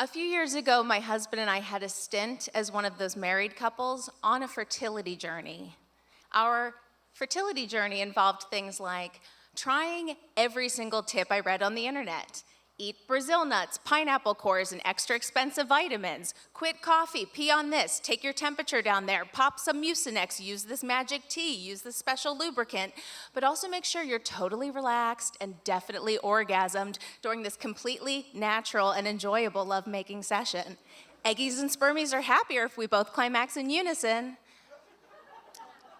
A few years ago, my husband and I had a stint as one of those married couples on a fertility journey. Our fertility journey involved things like trying every single tip I read on the internet. Eat Brazil nuts, pineapple cores, and extra expensive vitamins. Quit coffee, pee on this, take your temperature down there, pop some Mucinex, use this magic tea, use this special lubricant, but also make sure you're totally relaxed and definitely orgasmed during this completely natural and enjoyable lovemaking session. Eggies and spermies are happier if we both climax in unison.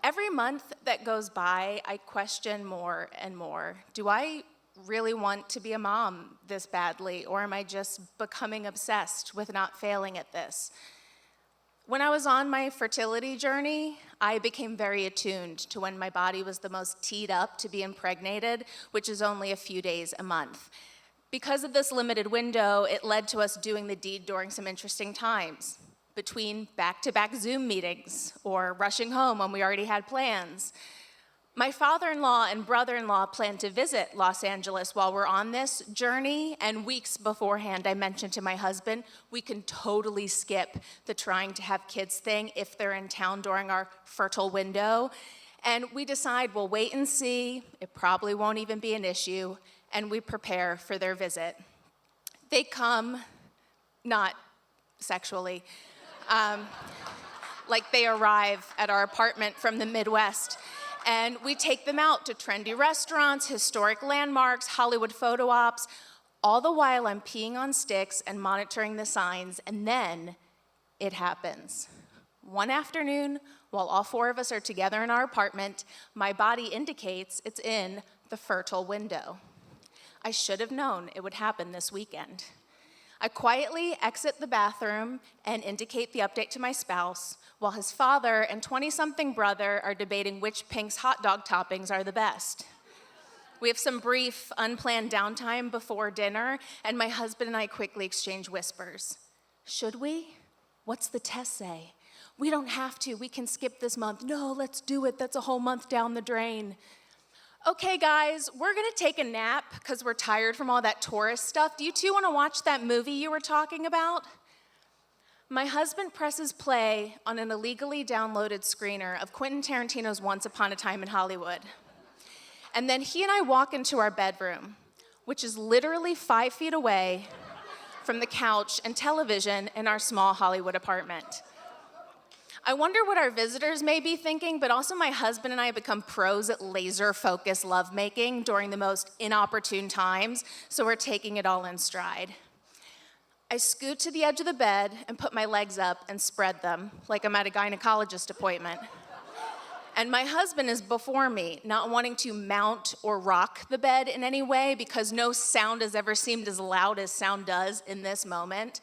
Every month that goes by, I question more and more. Do I really want to be a mom this badly, or am I just becoming obsessed with not failing at this? When I was on my fertility journey, I became very attuned to when my body was the most teed up to be impregnated, which is only a few days a month. Because of this limited window, it led to us doing the deed during some interesting times, between back-to-back Zoom meetings or rushing home when we already had plans. My father-in-law and brother-in-law planned to visit Los Angeles while we're on this journey, and weeks beforehand I mentioned to my husband, we can totally skip the trying to have kids thing if they're in town during our fertile window. And we decide we'll wait and see, it probably won't even be an issue, and we prepare for their visit. They come, not sexually, like they arrive at our apartment from the Midwest. And we take them out to trendy restaurants, historic landmarks, Hollywood photo ops, all the while I'm peeing on sticks and monitoring the signs, and then it happens. One afternoon, while all four of us are together in our apartment, my body indicates it's in the fertile window. I should have known it would happen this weekend. I quietly exit the bathroom and indicate the update to my spouse, while his father and 20-something brother are debating which Pink's hot dog toppings are the best. We have some brief, unplanned downtime before dinner, and my husband and I quickly exchange whispers. Should we? What's the test say? We don't have to, we can skip this month. No, let's do it, that's a whole month down the drain. Okay, guys, we're gonna take a nap because we're tired from all that tourist stuff. Do you two wanna watch that movie you were talking about? My husband presses play on an illegally downloaded screener of Quentin Tarantino's Once Upon a Time in Hollywood. And then he and I walk into our bedroom, which is literally 5 feet away from the couch and television in our small Hollywood apartment. I wonder what our visitors may be thinking, but also my husband and I become pros at laser-focused lovemaking during the most inopportune times, so we're taking it all in stride. I scoot to the edge of the bed and put my legs up and spread them like I'm at a gynecologist appointment. And my husband is before me, not wanting to mount or rock the bed in any way because no sound has ever seemed as loud as sound does in this moment.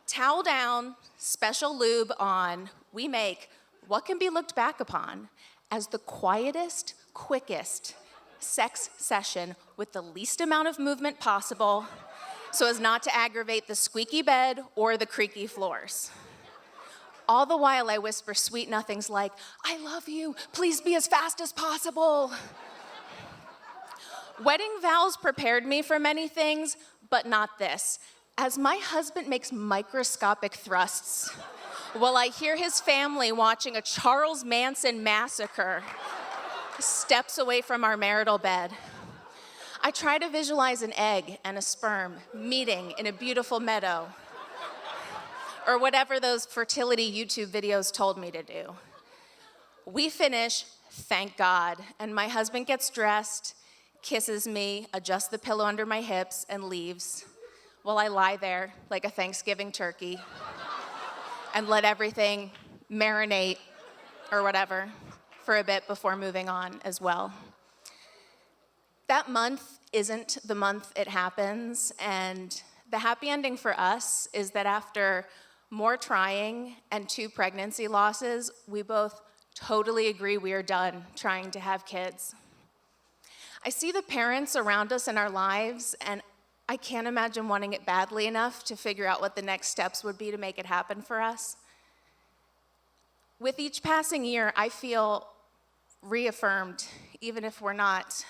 Towel down, special lube on, we make what can be looked back upon as the quietest, quickest sex session with the least amount of movement possible, so as not to aggravate the squeaky bed or the creaky floors. All the while I whisper sweet nothings like, I love you, please be as fast as possible. Wedding vows prepared me for many things, but not this. As my husband makes microscopic thrusts, while I hear his family watching a Charles Manson massacre steps away from our marital bed, I try to visualize an egg and a sperm meeting in a beautiful meadow, or whatever those fertility YouTube videos told me to do. We finish, thank God, and my husband gets dressed, kisses me, adjusts the pillow under my hips, and leaves, while I lie there like a Thanksgiving turkey and let everything marinate or whatever for a bit before moving on as well. That month isn't the month it happens, and the happy ending for us is that after more trying and 2 pregnancy losses, we both totally agree we are done trying to have kids. I see the parents around us in our lives, and I can't imagine wanting it badly enough to figure out what the next steps would be to make it happen for us. With each passing year, I feel reaffirmed, even if we're not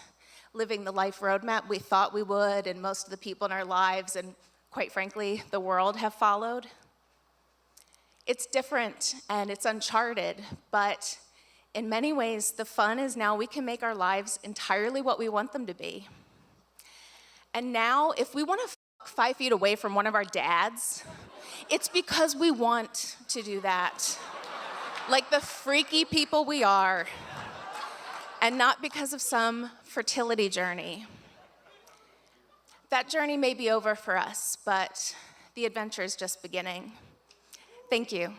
living the life roadmap we thought we would, and most of the people in our lives, and quite frankly, the world have followed. It's different and it's uncharted, but in many ways, the fun is now we can make our lives entirely what we want them to be. And now, if we want to fuck 5 feet away from one of our dads, it's because we want to do that. Like the freaky people we are, and not because of some fertility journey. That journey may be over for us, but the adventure is just beginning. Thank you.